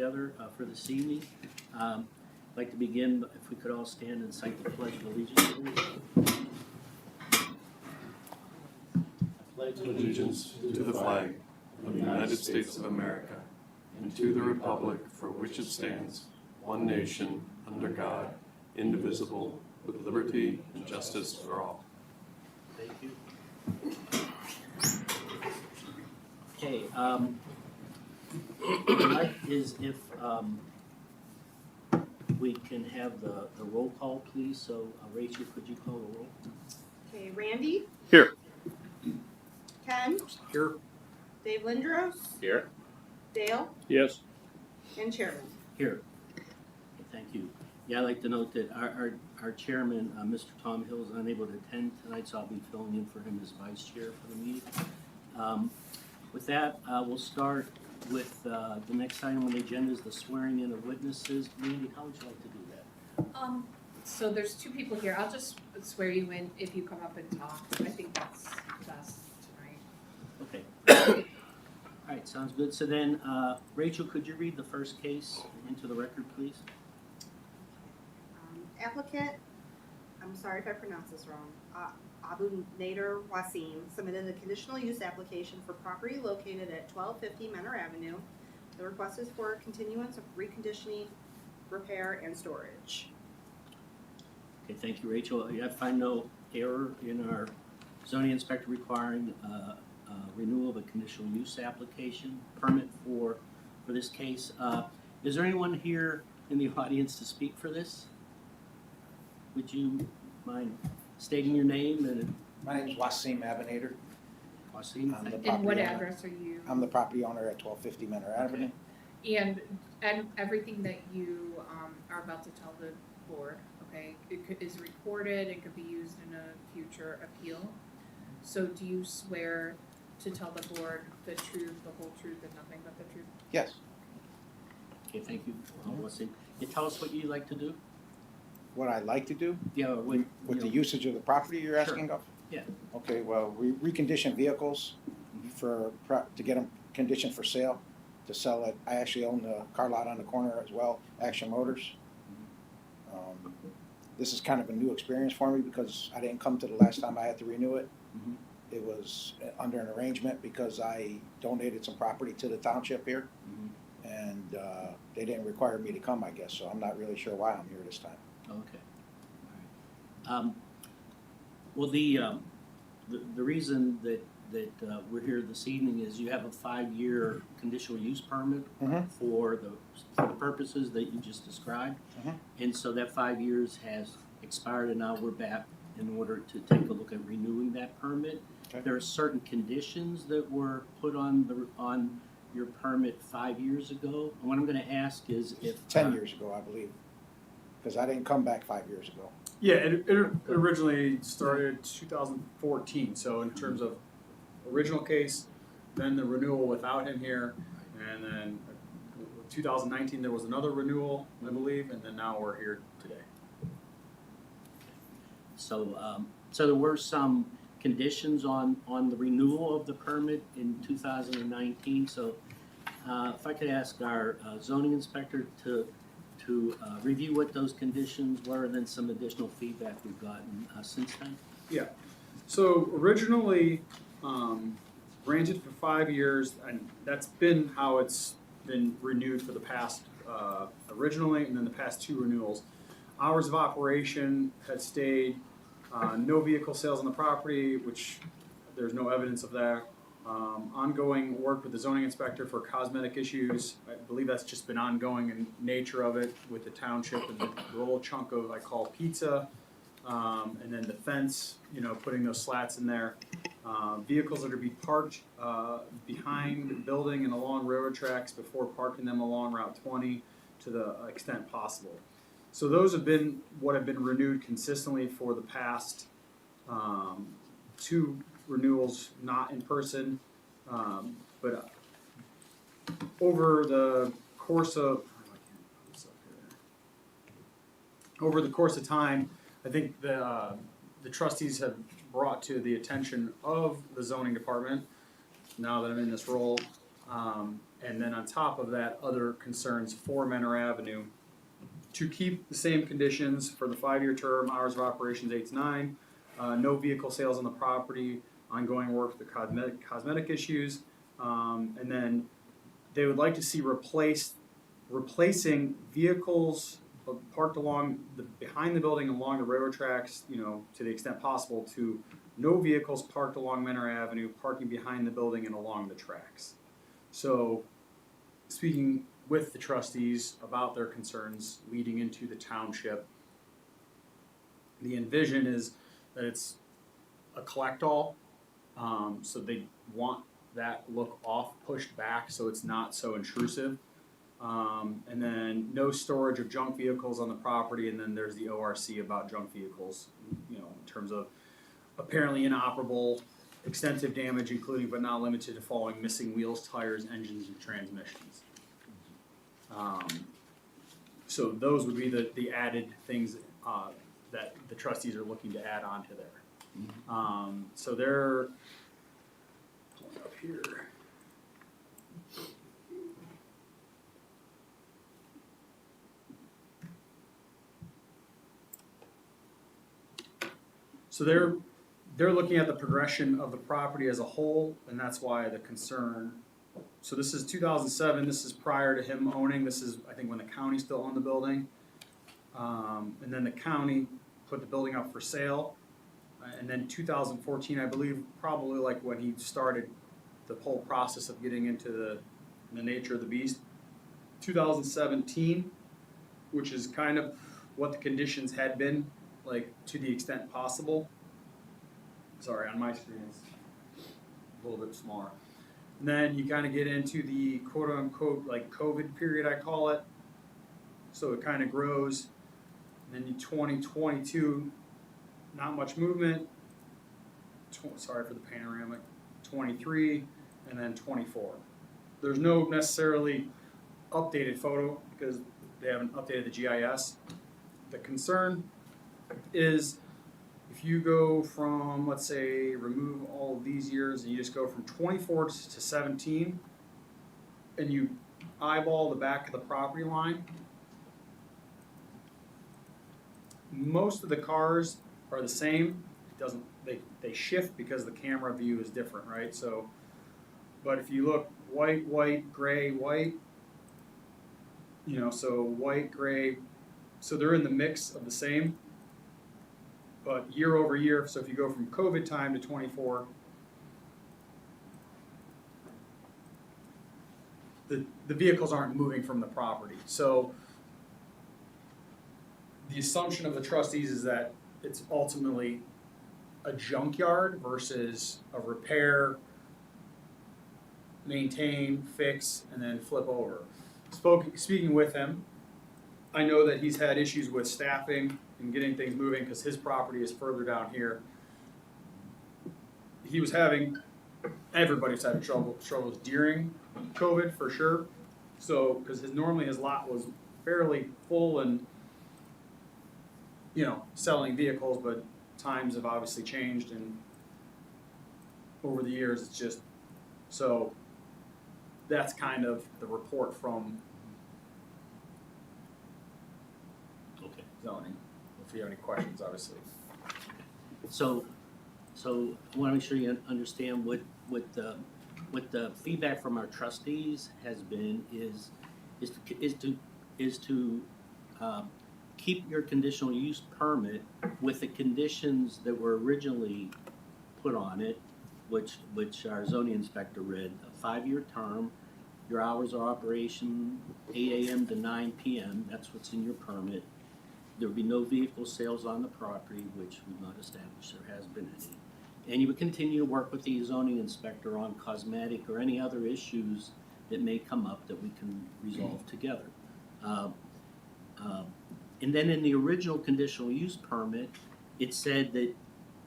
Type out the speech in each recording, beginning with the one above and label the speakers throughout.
Speaker 1: together for this evening. I'd like to begin, if we could all stand and cite the Pledge of Allegiance, please.
Speaker 2: Pledge allegiance to the flag of the United States of America and to the republic for which it stands, one nation, under God, indivisible, with liberty and justice for all.
Speaker 1: Thank you. Okay, what is if we can have the roll call, please? So Rachel, could you call the roll?
Speaker 3: Okay, Randy?
Speaker 2: Here.
Speaker 3: Ken?
Speaker 2: Here.
Speaker 3: Dave Lindros?
Speaker 2: Here.
Speaker 3: Dale?
Speaker 2: Yes.
Speaker 3: And Chairman.
Speaker 1: Here. Okay, thank you. Yeah, I'd like to note that our chairman, Mr. Tom Hill, is unable to attend tonight, so I'll be filling in for him as vice chair for the meeting. With that, we'll start with the next item on the agenda is the swearing in of witnesses. Randy, how would you like to do that?
Speaker 4: So there's two people here. I'll just swear you in if you come up and talk. I think that's best tonight.
Speaker 1: Okay. All right, sounds good. So then, Rachel, could you read the first case into the record, please?
Speaker 3: Applicant, I'm sorry if I pronounce this wrong, Abu Nader Wasim submitted a conditional use application for property located at 1250 Menor Avenue. The request is for continuance of reconditioning, repair, and storage.
Speaker 1: Okay, thank you, Rachel. I find no error in our zoning inspector requiring renewal of a conditional use application permit for this case. Is there anyone here in the audience to speak for this? Would you mind stating your name and
Speaker 5: My name is Wasim Abinader.
Speaker 1: Wasim?
Speaker 5: I'm the
Speaker 4: And
Speaker 5: property
Speaker 4: what
Speaker 5: owner.
Speaker 4: address are you?
Speaker 5: I'm the property owner at 1250 Menor Avenue.
Speaker 4: And everything that you are about to tell the board, okay, is recorded. It could be used in a future appeal. So do you swear to tell the board the truth, the whole truth, and nothing but the truth?
Speaker 5: Yes.
Speaker 1: Okay, thank you, Wasim. Can you tell us what you'd like to do?
Speaker 5: What I'd like to do
Speaker 1: Yeah,
Speaker 5: with the usage of the property you're asking of?
Speaker 1: Yeah.
Speaker 5: Okay, well, we recondition vehicles to get them conditioned for sale, to sell it. I actually own the car lot on the corner as well, Action Motors. This is kind of a new experience for me because I didn't come to the last time I had to renew it.
Speaker 1: Mhm.
Speaker 5: It was under an arrangement because I donated some property to the township here. And they didn't require me to come, I guess, so I'm not really sure why I'm here this time.
Speaker 1: Okay. All right. Well, the reason that we're here this evening is you have a 5-year conditional use permit
Speaker 5: Mhm.
Speaker 1: for the purposes that you just described.
Speaker 5: Mhm.
Speaker 1: And so that 5 years has expired and now we're back in order to take a look at renewing that permit.
Speaker 5: Okay.
Speaker 1: There are certain conditions that were put on your permit 5 years ago. And what I'm gonna ask is if
Speaker 5: 10 years ago, I believe, because I didn't come back 5 years ago.
Speaker 6: Yeah, it originally started 2014, so in terms of original case, then the renewal without him here, and then 2019 there was another renewal, I believe, and then now we're here today.
Speaker 1: So, so there were some conditions on the renewal of the permit in 2019. So, if I could ask our zoning inspector to review what those conditions were, and then some additional feedback we've gotten since then.
Speaker 6: So originally, granted for 5 years, and that's been how it's been renewed for the past, originally, and then the past 2 renewals. Hours of operation had stayed, no vehicle sales on the property, which there's no evidence of that. Ongoing work with the zoning inspector for cosmetic issues. I believe that's just been ongoing in nature of it with the township and the little chunk of, I call pizza. And then the fence, putting those slats in there. Vehicles that are be parked behind the building and along railroad tracks before parking them along Route 20 to the extent possible. So those have been what have been renewed consistently for the past 2 renewals, not in person, but over the course of time, I think the trustees have brought to the attention of the zoning department, now that I'm in this role, And then on top of that, other concerns for Menor Avenue to keep the same conditions for the 5-year term, hours of operations 8 to 9, no vehicle sales on the property, ongoing work with the cosmetic issues, and then they would like to see replacing vehicles parked behind the building along the railroad tracks, to the extent possible, to no vehicles parked along Menor Avenue, parking behind the building and along the tracks. So, speaking with the trustees about their concerns leading into the township, the envision is that it's a collect-all, so they want that look off, pushed back, so it's not so intrusive. And then no storage of junk vehicles on the property, and then there's the ORC about junk vehicles, in terms of apparently inoperable, extensive damage, including but not limited to following missing wheels, tires, engines, and transmissions. So those would be the added things that the trustees are looking to add on to there. So they're pulling up here. So they're looking at the progression of the property as a whole, and that's why the concern. So this is 2007. This is prior to him owning. This is, I think, when the county still owned the building, and then the county put the building up for sale, and then 2014, I believe, probably like when he started the whole process of getting into the nature of the beast. 2017, which is kind of what the conditions had been, like to the extent possible. Sorry, on my screen it's a little bit smaller. And then you kind of get into the quote unquote like COVID period, I call it. So it kind of grows. And then in 2022, not much movement. Sorry for the panoramic. 23, and then 24. There's no necessarily updated photo because they haven't updated the GIS. The concern is if you go from, let's say, remove all of these years and you just go from 24 to 17 and you eyeball the back of the property line, most of the cars are the same. It doesn't, they shift because the camera view is different, right? So, but if you look white, gray, white, so white, gray, so they're in the mix of the same. But year over year, so if you go from COVID time to 24, the vehicles aren't moving from the property. So the assumption of the trustees is that it's ultimately a junkyard versus a repair, maintain, fix, and then flip over. Speaking with him, I know that he's had issues with staffing and getting things moving because his property is further down here. Everybody's had struggles during COVID for sure. So, because normally his lot was fairly full and, selling vehicles, but times have obviously changed and over the years it's just, so that's kind of the report from zoning. If you have any questions, obviously.
Speaker 1: So I want to make sure you understand what the feedback from our trustees has been is to keep your conditional use permit with the conditions that were originally put on it, which our zoning inspector read, a 5-year term, your hours of operation 8 a.m. to 9 p.m. That's what's in your permit. There would be no vehicle sales on the property, which we've not established there has been any. And you would continue to work with the zoning inspector on cosmetic or any other issues that may come up that we can resolve together. And then in the original conditional use permit, it said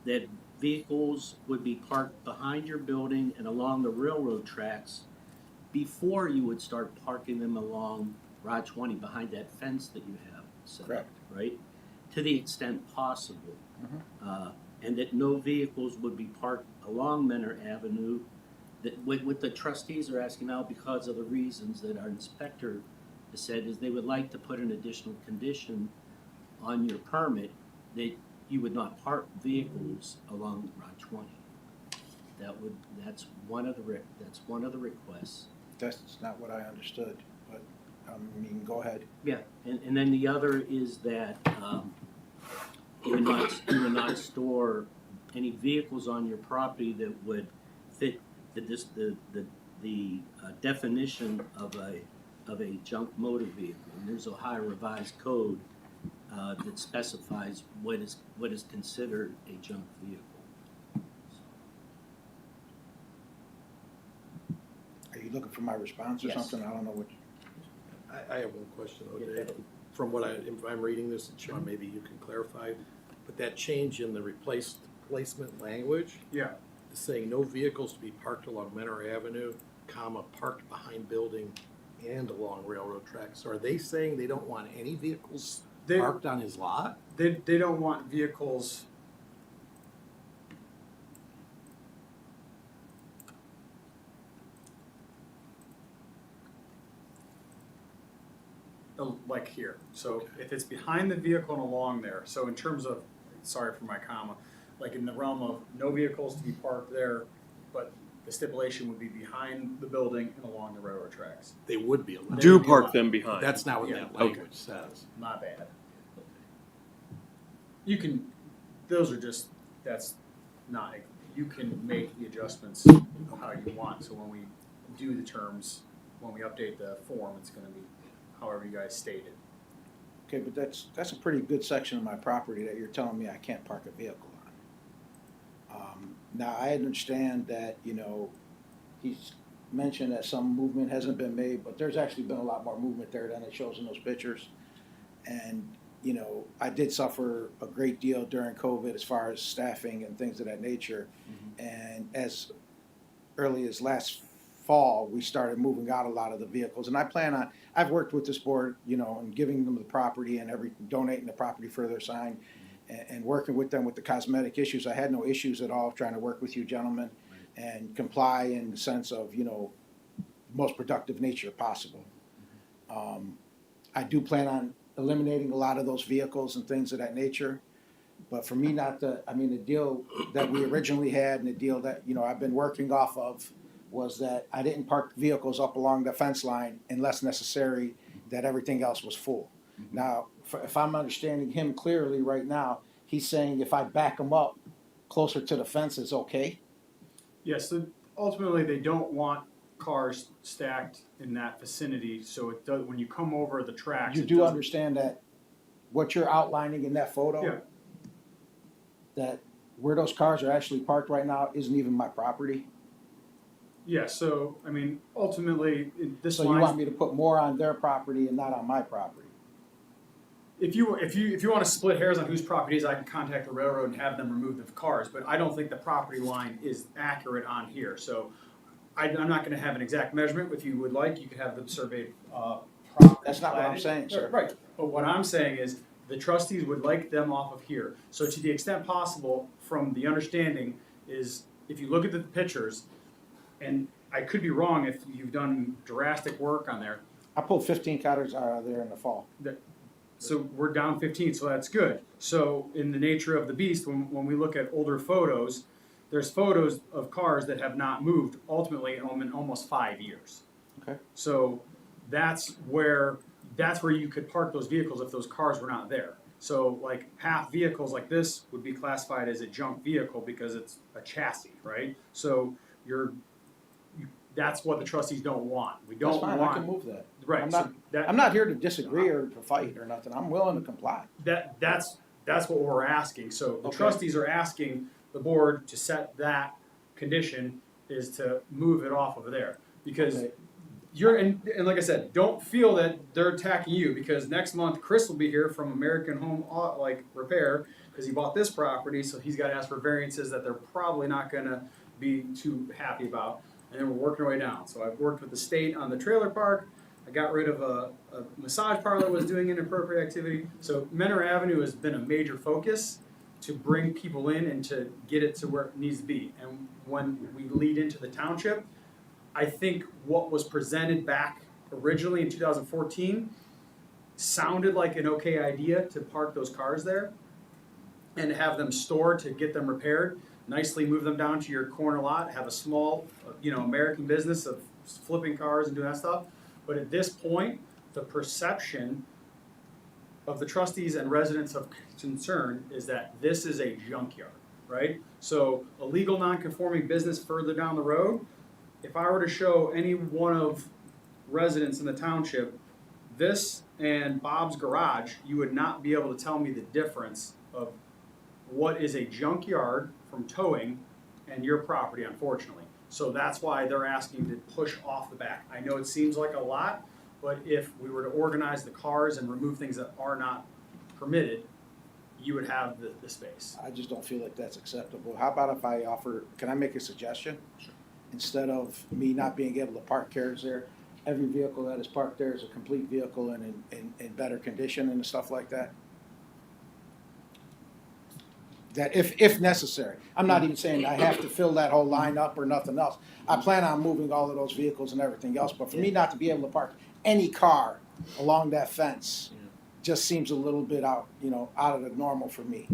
Speaker 1: that vehicles would be parked behind your building and along the railroad tracks before you would start parking them along Route 20 behind that fence that you have set up.
Speaker 5: Correct.
Speaker 1: Right? To the extent possible. And that no vehicles would be parked along Menor Avenue what the trustees are asking now, because of the reasons that our inspector has said, is they would like to put an additional condition on your permit that you would not park vehicles along Route 20. That's one of the requests.
Speaker 5: That's not what I understood, but, you can go ahead.
Speaker 1: Yeah, and then the other is that, you would not store any vehicles on your property that would fit the definition of a junk motor vehicle. And there's Ohio Revised Code that specifies what is considered a junk vehicle.
Speaker 5: Are you looking for my response or
Speaker 1: Yes.
Speaker 5: something? I don't know what.
Speaker 7: I have one question though,
Speaker 1: Yeah.
Speaker 7: Dave. From what if I'm reading this, and Sean, maybe you can clarify, but that change in the placement language
Speaker 6: Yeah.
Speaker 7: is saying no vehicles to be parked along Menor Avenue, comma, parked behind building and along railroad tracks. So are they saying they don't want any vehicles
Speaker 6: They,
Speaker 7: parked on his lot?
Speaker 6: they don't want vehicles. Like here, so
Speaker 7: Okay.
Speaker 6: if it's behind the vehicle and along there, so in terms of, sorry for my comma, like in the realm of no vehicles to be parked there, but the stipulation would be behind the building and along the railroad tracks.
Speaker 7: They would be allowed.
Speaker 2: Do park them behind.
Speaker 7: That's not what
Speaker 6: Yeah,
Speaker 7: that
Speaker 2: okay.
Speaker 7: language says.
Speaker 6: Not bad. You can, those are just, that's not, you can make the adjustments how you want, so when we do the terms, when we update the form, it's gonna be however you guys stated.
Speaker 5: Okay, but that's a pretty good section of my property that you're telling me I can't park a vehicle on. Now, I understand that, he's mentioned that some movement hasn't been made, but there's actually been a lot more movement there than it shows in those pictures. And, I did suffer a great deal during COVID as far as staffing and things of that nature. And as early as last fall, we started moving out a lot of the vehicles. And I've worked with this board, and giving them the property and donating the property for their sign and working with them with the cosmetic issues. I had no issues at all trying to work with you gentlemen and comply in the sense of, most productive nature possible. I do plan on eliminating a lot of those vehicles and things of that nature. But for me the deal that we originally had and the deal that, I've been working off of was that I didn't park vehicles up along the fence line unless necessary, that everything else was full. Now, if I'm understanding him clearly right now, he's saying if I back him up closer to the fence, it's okay?
Speaker 6: Yes, so ultimately, they don't want cars stacked in that vicinity, so it does, when you come over the tracks.
Speaker 5: You
Speaker 6: it
Speaker 5: do
Speaker 6: doesn't-
Speaker 5: understand that what you're outlining in that photo?
Speaker 6: Yeah.
Speaker 5: That where those cars are actually parked right now isn't even my property?
Speaker 6: Yeah, so, ultimately, this
Speaker 5: So you
Speaker 6: line.
Speaker 5: want me to put more on their property and not on my property?
Speaker 6: If you want to split hairs on whose property it is, I can contact the railroad and have them remove the cars, but I don't think the property line is accurate on here, so I'm not gonna have an exact measurement. If you would like, you could have the surveyed, property.
Speaker 5: That's not what I'm
Speaker 6: platted.
Speaker 5: saying, sir.
Speaker 6: Right, but what I'm saying is, the trustees would like them off of here, so to the extent possible, from the understanding, is if you look at the pictures, and I could be wrong if you've done drastic work on there,
Speaker 5: I pulled 15 cutters out of there in the fall.
Speaker 6: so we're down 15, so that's good. So in the nature of the beast, when we look at older photos, there's photos of cars that have not moved ultimately in almost 5 years.
Speaker 5: Okay.
Speaker 6: So that's where you could park those vehicles if those cars were not there. So like half vehicles like this would be classified as a junk vehicle because it's a chassis, right? So that's what the trustees don't want. We don't
Speaker 5: That's fine,
Speaker 6: want.
Speaker 5: I can move that.
Speaker 6: Right.
Speaker 5: I'm
Speaker 6: so
Speaker 5: not-
Speaker 6: that,
Speaker 5: I'm not here to disagree or to fight or nothing. I'm willing to comply.
Speaker 6: that's what we're asking. So the
Speaker 5: Okay.
Speaker 6: trustees are asking the board to set that condition is to move it off of there. Because
Speaker 5: Okay.
Speaker 6: and like I said, don't feel that they're attacking you because next month Chris will be here from American Home Repair because he bought this property, so he's got to ask for variances that they're probably not gonna be too happy about. And then we're working our way down. So I've worked with the state on the trailer park. I got rid of a massage parlor that was doing inappropriate activity. So Menor Avenue has been a major focus. to bring people in and to get it to where it needs to be. And when we lead into the township, I think what was presented back originally in 2014 sounded like an okay idea to park those cars there and have them stored to get them repaired, nicely move them down to your corner lot, have a small, American business of flipping cars and doing that stuff. But at this point, the perception of the trustees and residents of concern is that this is a junkyard, right? So a legal non-conforming business further down the road, if I were to show any one of residents in the township this and Bob's Garage, you would not be able to tell me the difference of what is a junkyard from towing and your property, unfortunately. So that's why they're asking to push off the back. I know it seems like a lot, but if we were to organize the cars and remove things that are not permitted, you would have the space.
Speaker 5: I just don't feel like that's acceptable. How about if I offer, can I make a suggestion?
Speaker 1: Sure.
Speaker 5: Instead of me not being able to park cars there, every vehicle that is parked there is a complete vehicle and in better condition and stuff like that? That if necessary. I'm not even saying I have to fill that whole line up or nothing else. I plan on moving all of those vehicles and everything else, but for me not to be able to park any car along that fence
Speaker 1: Yeah.
Speaker 5: just seems a little bit out of the normal for me.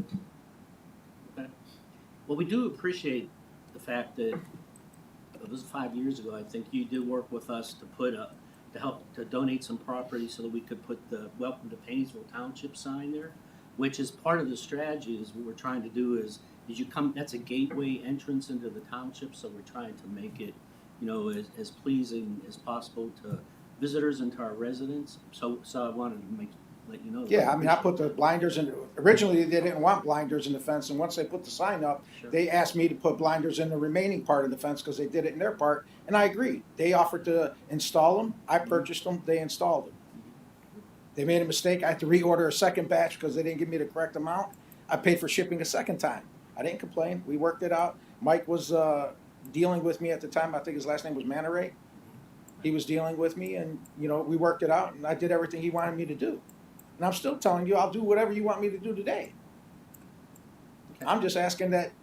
Speaker 1: Well, we do appreciate the fact that it was 5 years ago, I think you did work with us to help to donate some property so that we could put the Welcome to Painesville Township sign there, which is part of the strategy. Is what we're trying to do is you come, that's a gateway entrance into the township, so we're trying to make it, as pleasing as possible to visitors and to our residents. So I wanted to let you know.
Speaker 5: Yeah, I mean, I put the blinders in, originally they didn't want blinders in the fence, and once they put the sign up,
Speaker 1: Sure.
Speaker 5: they asked me to put blinders in the remaining part of the fence because they did it in their part, and I agreed. They offered to install them, I purchased them, they installed them. They made a mistake, I had to reorder a second batch because they didn't give me the correct amount. I paid for shipping a second time. I didn't complain, we worked it out. Mike was dealing with me at the time, I think his last name was Manaray. He was dealing with me and, we worked it out and I did everything he wanted me to do. And I'm still telling you, I'll do whatever you want me to do today.
Speaker 1: Okay.
Speaker 5: I'm just asking that,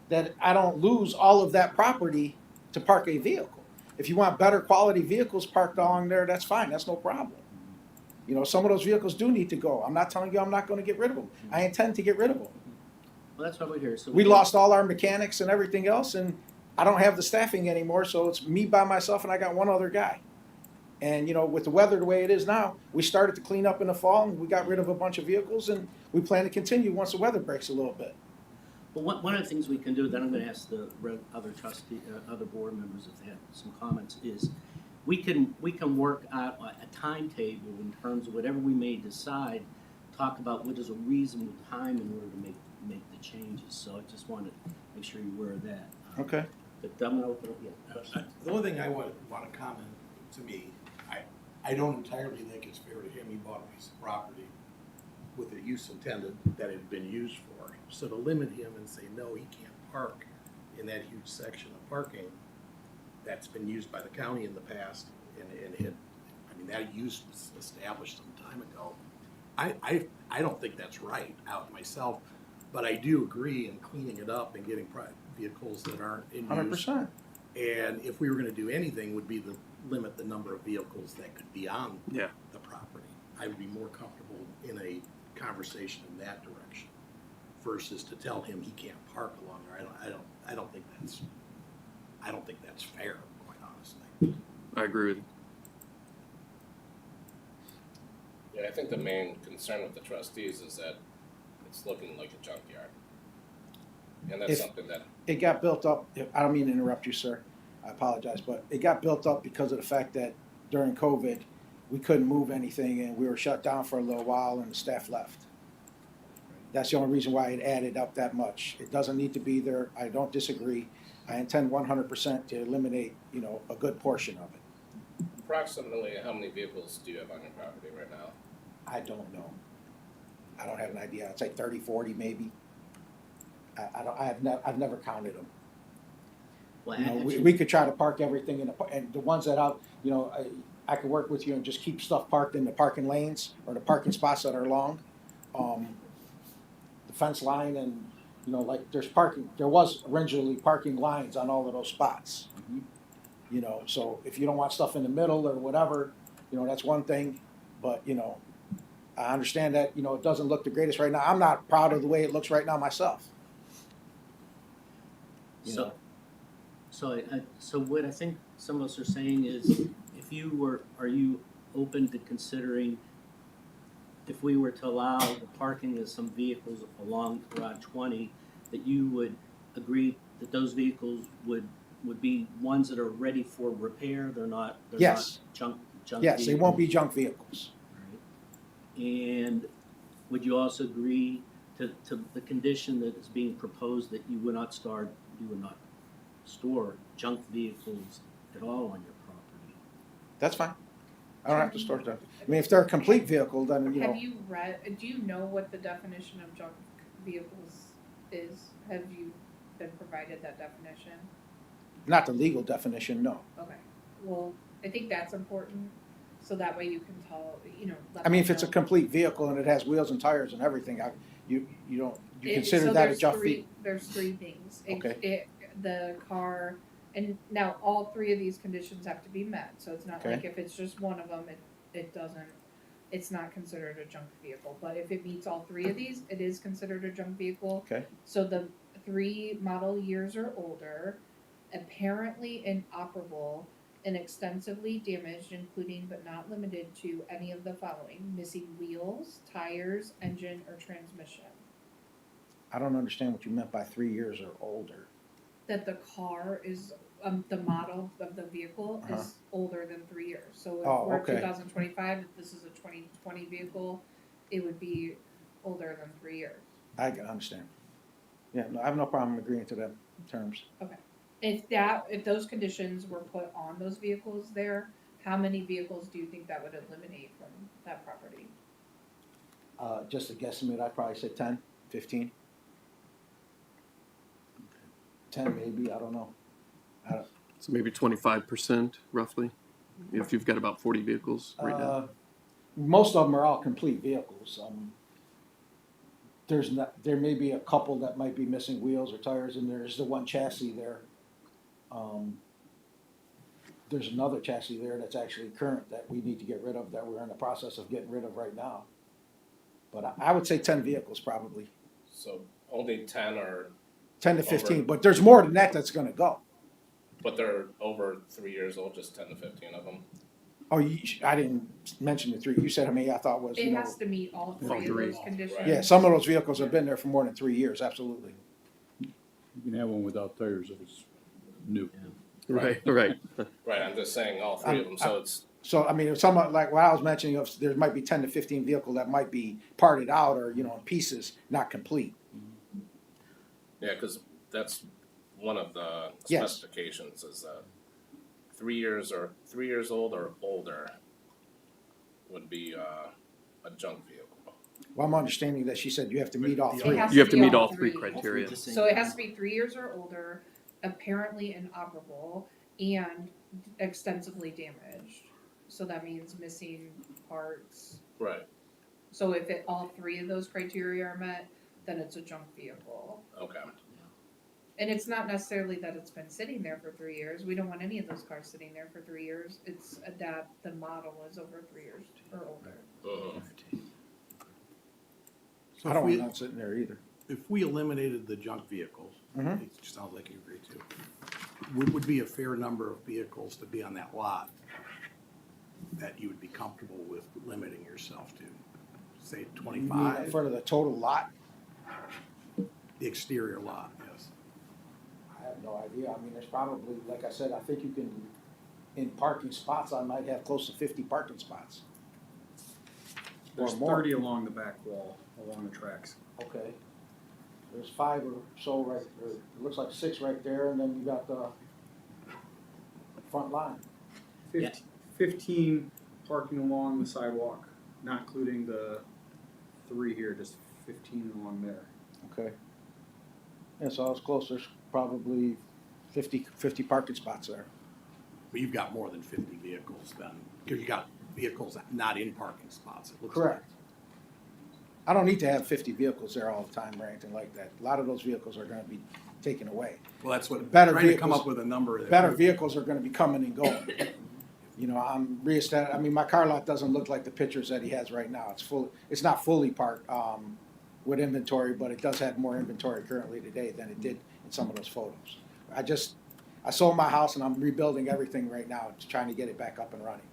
Speaker 5: that I don't lose all of that property to park a vehicle. If you want better quality vehicles parked along there, that's fine, that's no problem. Some of those vehicles do need to go. I'm not telling you I'm not gonna get rid of them. I intend to get rid of them.
Speaker 1: Well, that's why we're here. So
Speaker 5: We lost all our mechanics and everything else, and I don't have the staffing anymore, so it's me by myself and I got one other guy. And, with the weather the way it is now, we started to clean up in the fall and we got rid of a bunch of vehicles and we plan to continue once the weather breaks a little bit.
Speaker 1: Well, one of the things we can do, then I'm gonna ask the other other board members if they have some comments, is we can work out a timetable in terms of whatever we may decide, talk about what is a reasonable time in order to make the changes. So I just wanted to make sure you're aware of that.
Speaker 5: Okay.
Speaker 1: But I'm gonna open up, yeah, question.
Speaker 7: The only thing I want to comment, to me, I don't entirely think it's fair to him. He bought a piece of property with a use intended that it had been used for. So to limit him and say, no, he can't park in that huge section of parking that's been used by the county in the past and that use was established some time ago. I don't think that's right out myself, but I do agree in cleaning it up and getting vehicles that aren't in use.
Speaker 5: 100%.
Speaker 7: And if we were gonna do anything, would be to limit the number of vehicles that could be on
Speaker 2: Yeah.
Speaker 7: the property. I would be more comfortable in a conversation in that direction versus to tell him he can't park along there. I don't think that's fair, quite honestly.
Speaker 2: I agree with you.
Speaker 8: Yeah, I think the main concern with the trustees is that it's looking like a junkyard. And that's
Speaker 5: If-
Speaker 8: something that,
Speaker 5: It got built up, I don't mean to interrupt you, sir, I apologize, but it got built up because of the fact that during COVID, we couldn't move anything and we were shut down for a little while and the staff left. That's the only reason why it added up that much. It doesn't need to be there, I don't disagree. I intend 100% to eliminate, a good portion of it.
Speaker 8: approximately how many vehicles do you have on your property right now?
Speaker 5: I don't know. I don't have an idea, I'd say 30, 40 maybe. I've never counted them.
Speaker 1: Well,
Speaker 5: We
Speaker 1: actually,
Speaker 5: could try to park everything and the ones that I could work with you and just keep stuff parked in the parking lanes or the parking spots that are long. The fence line and, you know, like there's parking, there was originally parking lines on all of those spots.
Speaker 1: Mhm.
Speaker 5: You know, so if you don't want stuff in the middle or whatever, you know, that's one thing, but, you know, I understand that, you know, it doesn't look the greatest right now. I'm not proud of the way it looks right now myself. You
Speaker 1: So,
Speaker 5: know.
Speaker 1: so what I think some of us are saying is, if you were, are you open to considering if we were to allow the parking of some vehicles along Route 20, that you would agree that those vehicles would be ones that are ready for repair? They're not
Speaker 5: Yes.
Speaker 1: junk
Speaker 5: Yes, they won't be
Speaker 1: vehicles,
Speaker 5: junk vehicles.
Speaker 1: right? And would you also agree to the condition that is being proposed, that you would not store junk vehicles at all on your property?
Speaker 5: That's fine. I don't have to store them. I mean, if they're a complete vehicle, then, you know,
Speaker 4: Have you read, do you know what the definition of junk vehicles is? Have you been provided that definition?
Speaker 5: not the legal definition, no.
Speaker 4: Okay, well, I think that's important, so that way you can tell, you know, let
Speaker 5: I mean,
Speaker 4: them
Speaker 5: if it's a
Speaker 4: know.
Speaker 5: complete vehicle and it has wheels and tires and everything, you don't, you consider
Speaker 4: So
Speaker 5: that a
Speaker 4: there's
Speaker 5: junk
Speaker 4: three-
Speaker 5: vehicle?
Speaker 4: There's three things.
Speaker 5: Okay.
Speaker 4: The car, and now all three of these conditions have to be met, so it's not
Speaker 5: Okay.
Speaker 4: like if it's just one of them, it doesn't, it's not considered a junk vehicle, but if it meets all three of these, it is considered a junk vehicle.
Speaker 5: Okay.
Speaker 4: So the 3 model years or older, apparently inoperable and extensively damaged, including but not limited to any of the following: missing wheels, tires, engine, or transmission.
Speaker 5: I don't understand what you meant by 3 years or older.
Speaker 4: That the car is, the model of the vehicle
Speaker 5: Uh-huh.
Speaker 4: is older than 3 years. So
Speaker 5: Oh,
Speaker 4: if we're
Speaker 5: okay.
Speaker 4: 2025, if this is a 2020 vehicle, it would be older than 3 years.
Speaker 5: I can understand. Yeah, no, I have no problem agreeing to them terms.
Speaker 4: If those conditions were put on those vehicles there, how many vehicles do you think that would eliminate from that property?
Speaker 5: Just a guesstimate, I'd probably say 10, 15. 10 maybe, I don't know.
Speaker 2: So maybe 25% roughly, if you've got about 40 vehicles right now.
Speaker 5: Most of them are all complete vehicles. There may be a couple that might be missing wheels or tires, and there's the one chassis there. There's another chassis there that's actually current that we need to get rid of, that we're in the process of getting rid of right now. But I would say 10 vehicles probably,
Speaker 8: So only 10 are,
Speaker 5: 10 to 15,
Speaker 8: Over.
Speaker 5: but there's more than that that's gonna go.
Speaker 8: but they're over 3 years old, just 10 to 15 of them.
Speaker 5: Oh, I didn't mention the 3, you said how many I thought was,
Speaker 4: It
Speaker 5: you know.
Speaker 4: has to meet all
Speaker 2: All
Speaker 4: three of
Speaker 2: three.
Speaker 4: those conditions.
Speaker 8: Right.
Speaker 5: Yeah, some of those vehicles have been there for more than 3 years, absolutely.
Speaker 9: You can have one without tires if it's new.
Speaker 2: Right, right.
Speaker 8: Right, I'm just saying all three of them, so it's,
Speaker 5: So, I mean, if someone, like what I was mentioning, if there might be 10 to 15 vehicles that might be parted out or, you know, in pieces, not complete.
Speaker 8: yeah, because that's one of the
Speaker 5: Yes.
Speaker 8: specifications is that 3 years old or older would be a junk vehicle.
Speaker 5: Well, I'm understanding that she said you have to meet all
Speaker 4: It
Speaker 5: three.
Speaker 4: has
Speaker 2: You have to
Speaker 4: be
Speaker 2: meet
Speaker 4: all
Speaker 2: all three
Speaker 4: three.
Speaker 2: criteria.
Speaker 4: So it has to be 3 years or older, apparently inoperable, and extensively damaged. So that means missing parts.
Speaker 8: Right,
Speaker 4: So if all three of those criteria are met, then it's a junk vehicle.
Speaker 8: okay.
Speaker 4: And it's not necessarily that it's been sitting there for 3 years. We don't want any of those cars sitting there for 3 years. It's that the model is over 3 years or older.
Speaker 8: Mhm.
Speaker 7: So
Speaker 5: I
Speaker 7: if
Speaker 5: don't
Speaker 7: we,
Speaker 5: want that sitting there either.
Speaker 7: if we eliminated the junk vehicles,
Speaker 5: Mhm.
Speaker 7: it sounds like you agree to, would be a fair number of vehicles to be on that lot that you would be comfortable with limiting yourself to? Say
Speaker 5: You mean in
Speaker 7: 25,
Speaker 5: front of the total lot?
Speaker 7: the exterior lot, yes.
Speaker 5: I have no idea. I mean, there's probably, like I said, I think you can, in parking spots, I might have close to 50 parking spots.
Speaker 6: There's
Speaker 5: Or more.
Speaker 6: 30 along the back wall, along the tracks.
Speaker 5: Okay. There's 5 or so right, or it looks like 6 right there, and then you got the front line.
Speaker 6: 15 parking along the sidewalk, not including the 3 here, just 15 along there.
Speaker 5: Okay. Yeah, so I was close. There's probably 50 parking spots there.
Speaker 7: But you've got more than 50 vehicles then, because you got vehicles not in parking spots. It looks
Speaker 5: Correct. I don't need to have 50 vehicles there all the time or anything like that. A lot of those vehicles are gonna be taken away.
Speaker 7: Well, that's what,
Speaker 5: Better
Speaker 7: trying to come
Speaker 5: vehicles-
Speaker 7: up with a number. that-
Speaker 5: Better vehicles are gonna be coming and going. You know, I'm I mean, my car lot doesn't look like the pictures that he has right now. It's not fully parked, with inventory, but it does have more inventory currently today than it did in some of those photos. I sold my house and I'm rebuilding everything right now, just trying to get it back up and running.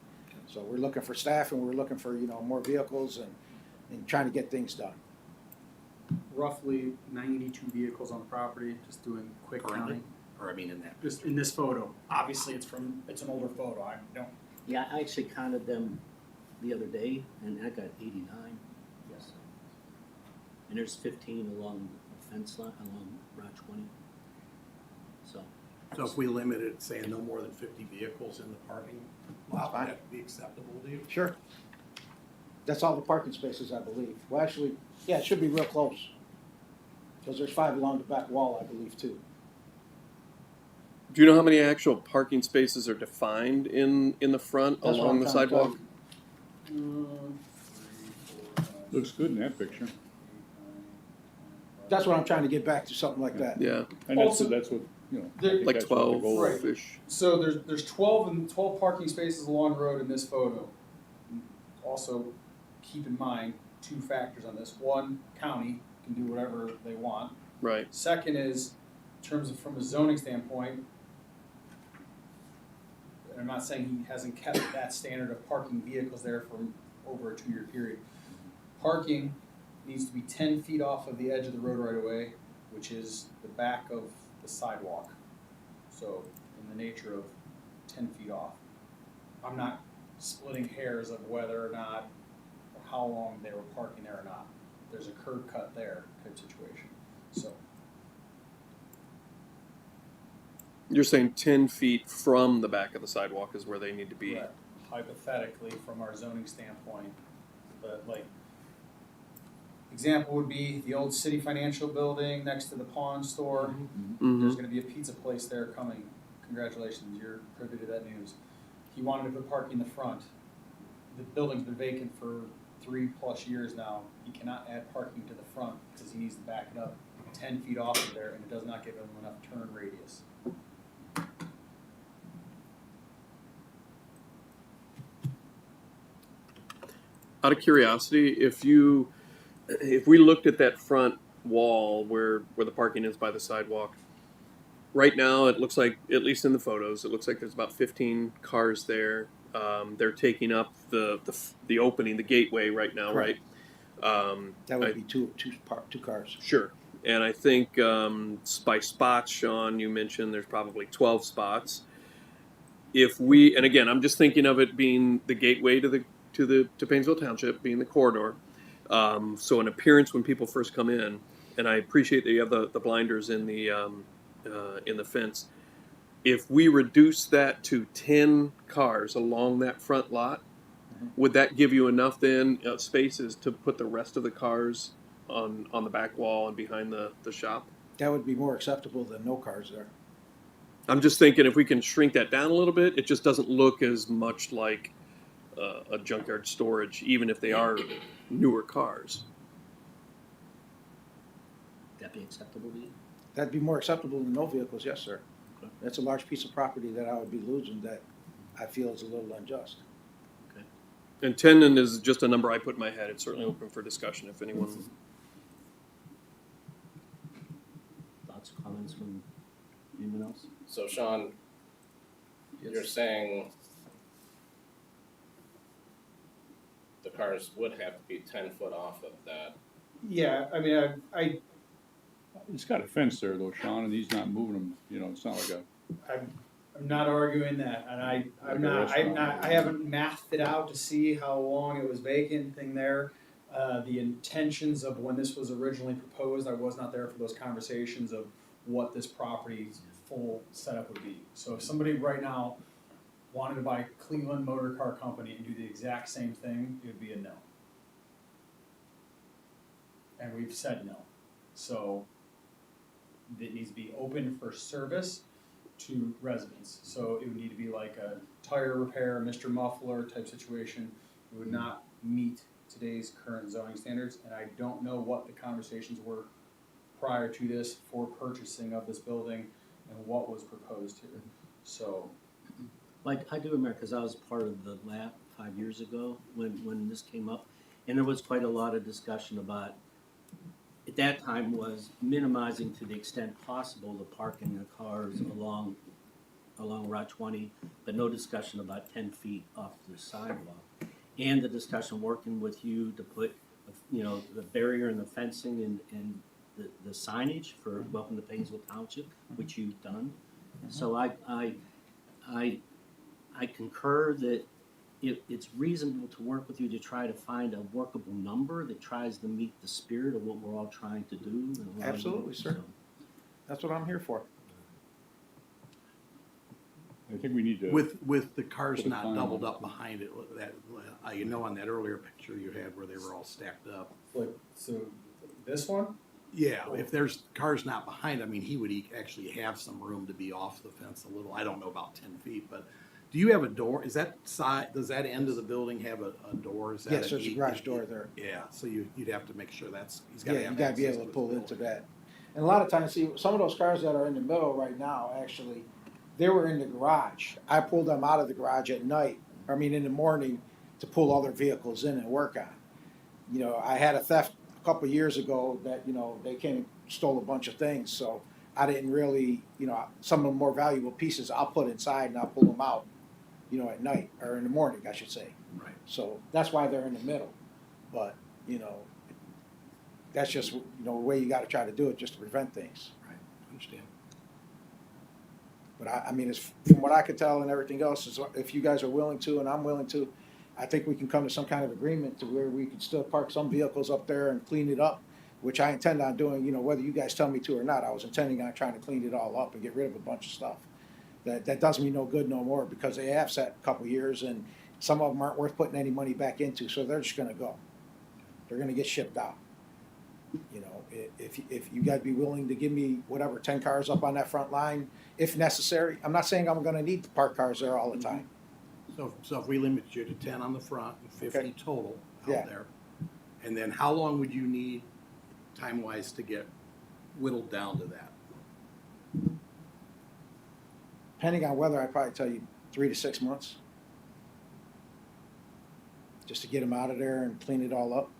Speaker 5: So we're looking for staff and we're looking for, more vehicles and trying to get things done.
Speaker 6: Roughly 92 vehicles on the property, just doing quick
Speaker 7: Currently?
Speaker 6: counting.
Speaker 7: Or I mean, in that.
Speaker 6: Just in this photo. Obviously, it's an older photo. I don't.
Speaker 1: Yeah, I actually counted them the other day, and I got 89. Yes. And there's 15 along the fence line, along Route 20. So,
Speaker 7: So if we limit it, saying no more than 50 vehicles in the parking lot,
Speaker 5: fine.
Speaker 7: would that be acceptable to you?
Speaker 5: Sure. That's all the parking spaces, I believe. Well, actually, yeah, it should be real close. Because there's 5 along the back wall, I believe, too.
Speaker 2: Do you know how many actual parking spaces are defined in the front
Speaker 5: That's what
Speaker 2: along
Speaker 5: I'm
Speaker 2: the
Speaker 5: trying to tell
Speaker 2: sidewalk?
Speaker 9: Looks good in that picture.
Speaker 5: That's what I'm trying to get back to, something like that.
Speaker 2: Yeah,
Speaker 9: And
Speaker 6: Also-
Speaker 9: that's what, I
Speaker 6: There-
Speaker 9: think
Speaker 2: like
Speaker 9: that's what the goal is.
Speaker 2: 12-ish.
Speaker 6: So there's 12 parking spaces along the road in this photo. Also, keep in mind 2 factors on this. One, county can do whatever they want.
Speaker 2: Right.
Speaker 6: Second is, in terms of from a zoning standpoint, and I'm not saying he hasn't kept that standard of parking vehicles there for over a 2-year period. Parking needs to be 10 feet off of the edge of the road right away, which is the back of the sidewalk. So in the nature of 10 feet off. I'm not splitting hairs of whether or not, or how long they were parking there or not. There's a curb cut there type situation, so.
Speaker 2: You're saying 10 feet from the back of the sidewalk is where they need to be.
Speaker 6: Correct. Hypothetically, from our zoning standpoint, but like, example would be the old city financial building next to the pawn store.
Speaker 2: Mhm.
Speaker 6: There's gonna be a pizza place there coming. Congratulations, you're privy to that news. He wanted to put parking in the front. The building's been vacant for 3+ years now. He cannot add parking to the front because he needs to back it up 10 feet off of there, and it does not give him enough turn radius.
Speaker 2: Out of curiosity, if we looked at that front wall where the parking is by the sidewalk, right now it looks like, at least in the photos, it looks like there's about 15 cars there. They're taking up the opening, the gateway right now, right?
Speaker 5: That would be two cars.
Speaker 2: Sure. And I think by spots, Sean, you mentioned there's probably 12 spots. And again, I'm just thinking of it being the gateway to Painesville Township, being the corridor. So an appearance when people first come in, and I appreciate that you have the blinders in the fence. If we reduce that to 10 cars along that front lot, would that give you enough then spaces to put the rest of the cars on the back wall and behind the shop?
Speaker 5: That would be more acceptable than no cars there.
Speaker 2: I'm just thinking if we can shrink that down a little bit, it just doesn't look as much like a junkyard storage, even if they are newer cars.
Speaker 1: that be acceptable to you?
Speaker 5: That'd be more acceptable than no vehicles, yes, sir.
Speaker 1: Okay.
Speaker 5: That's a large piece of property that I would be losing that I feel is a little unjust.
Speaker 2: And 10 is just a number I put in my head. It's certainly open for discussion if anyone.
Speaker 1: Thoughts, comments from anyone else?
Speaker 8: So Sean, you're saying the cars would have to be 10 foot off of that.
Speaker 6: Yeah, I mean, I
Speaker 9: It's got a fence there though, Sean, and he's not moving them, it's not like
Speaker 6: I'm not arguing that, and I haven't mathed it out to see how long it was vacant thing there. The intentions of when this was originally proposed, I was not there for those conversations of what this property's full setup would be. So if somebody right now wanted to buy Cleveland Motor Car Company and do the exact same thing, it would be a no. And we've said no. So it needs to be open for service to residents. So it would need to be like a tire repair, Mr. Muffler type situation. It would not meet today's current zoning standards, and I don't know what the conversations were prior to this for purchasing of this building and what was proposed here. So,
Speaker 1: Like, I do remember, because I was part of the lab 5 years ago when this came up, and there was quite a lot of discussion about, at that time, was minimizing to the extent possible the parking of cars along Route 20, but no discussion about 10 feet off the sidewalk. And the discussion working with you to put, the barrier and the fencing and the signage for Welcome to Painesville Township, which you've done. So I concur that it's reasonable to work with you to try to find a workable number that tries to meet the spirit of what we're all trying to do. And allow you-
Speaker 5: Absolutely, sir.
Speaker 1: so.
Speaker 5: That's what I'm here for.
Speaker 9: I think we need to.
Speaker 7: With the cars
Speaker 9: Put a
Speaker 7: not
Speaker 9: time
Speaker 7: doubled
Speaker 9: on it.
Speaker 7: up behind it, that, on that earlier picture you had where they were all stacked up.
Speaker 6: so this one,
Speaker 7: Yeah, if there's cars not behind, I mean, he would actually have some room to be off the fence a little. I don't know about 10 feet, but do you have a door? Is that side, does that end of the building have a door? Is that
Speaker 5: Yes,
Speaker 7: an
Speaker 5: there's a
Speaker 7: eight-
Speaker 5: garage door there.
Speaker 7: Yeah, so you'd have to make sure he's gotta
Speaker 5: Yeah,
Speaker 7: have
Speaker 5: you gotta be
Speaker 7: access
Speaker 5: able to
Speaker 7: his
Speaker 5: pull into
Speaker 7: building.
Speaker 5: that. And a lot of times, see, some of those cars that are in the middle right now, actually, they were in the garage. I pulled them out of the garage at night, in the morning, to pull other vehicles in and work on. I had a theft a couple of years ago that, they came and stole a bunch of things, so I didn't really, some of the more valuable pieces I'll put inside and I'll pull them out, at night, or in the morning, I should say.
Speaker 7: Right.
Speaker 5: So that's why they're in the middle. But, that's just, the way you gotta try to do it, just to prevent things.
Speaker 7: Right, understand.
Speaker 5: But it's, from what I could tell and everything else, is if you guys are willing to and I'm willing to, I think we can come to some kind of agreement to where we can still park some vehicles up there and clean it up, which I intend on doing, whether you guys tell me to or not. I was intending on trying to clean it all up and get rid of a bunch of stuff. That does me no good no more, because they have sat a couple years and some of them aren't worth putting any money back into, so they're just gonna go. They're gonna get shipped out. If you guys be willing to give me whatever, 10 cars up on that front line, if necessary. I'm not saying I'm gonna need to park cars there all the time.
Speaker 7: So if we limit you to 10 on the front and 50
Speaker 5: Okay.
Speaker 7: total
Speaker 5: Yeah.
Speaker 7: out there, and then how long would you need time-wise to get whittled down to that?
Speaker 5: Depending on weather, I'd probably tell you 3 to 6 months. Just to get them out of there and clean it all up.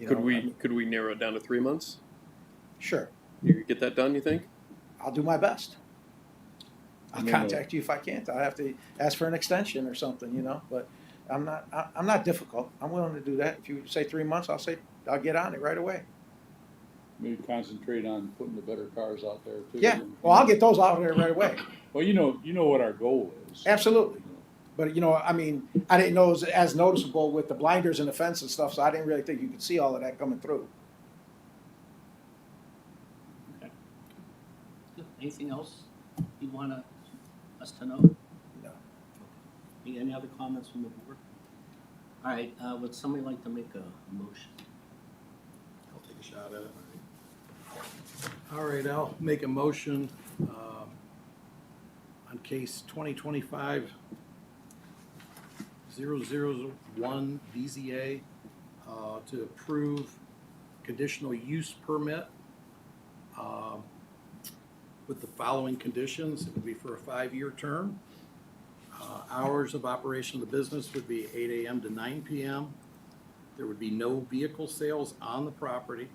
Speaker 2: Could we narrow it down to 3 months?
Speaker 5: Sure,
Speaker 2: You could get that done, you think?
Speaker 5: I'll do my best. I'll
Speaker 9: And then
Speaker 5: contact you if I can't. I'll have to ask for an extension or something, but I'm not difficult. I'm willing to do that. If you say 3 months, I'll get on it right away.
Speaker 9: Maybe concentrate on putting the better cars out there too.
Speaker 5: Yeah, well, I'll get those out there right away.
Speaker 9: Well, you know what our goal is.
Speaker 5: Absolutely. But, I didn't know it was as noticeable with the blinders and the fence and stuff, so I didn't really think you could see all of that coming through.
Speaker 1: Okay. Good. Anything else you want us to know?
Speaker 5: No.
Speaker 1: Any other comments from the board? All right, would somebody like to make a motion?
Speaker 7: I'll take a shot at it. All right, I'll make a motion on case 2025-001 BZA to approve conditional use permit with the following conditions. It would be for a 5-year term. Hours of operation of the business would be 8 a.m. to 9 p.m. There would be no vehicle sales on the property.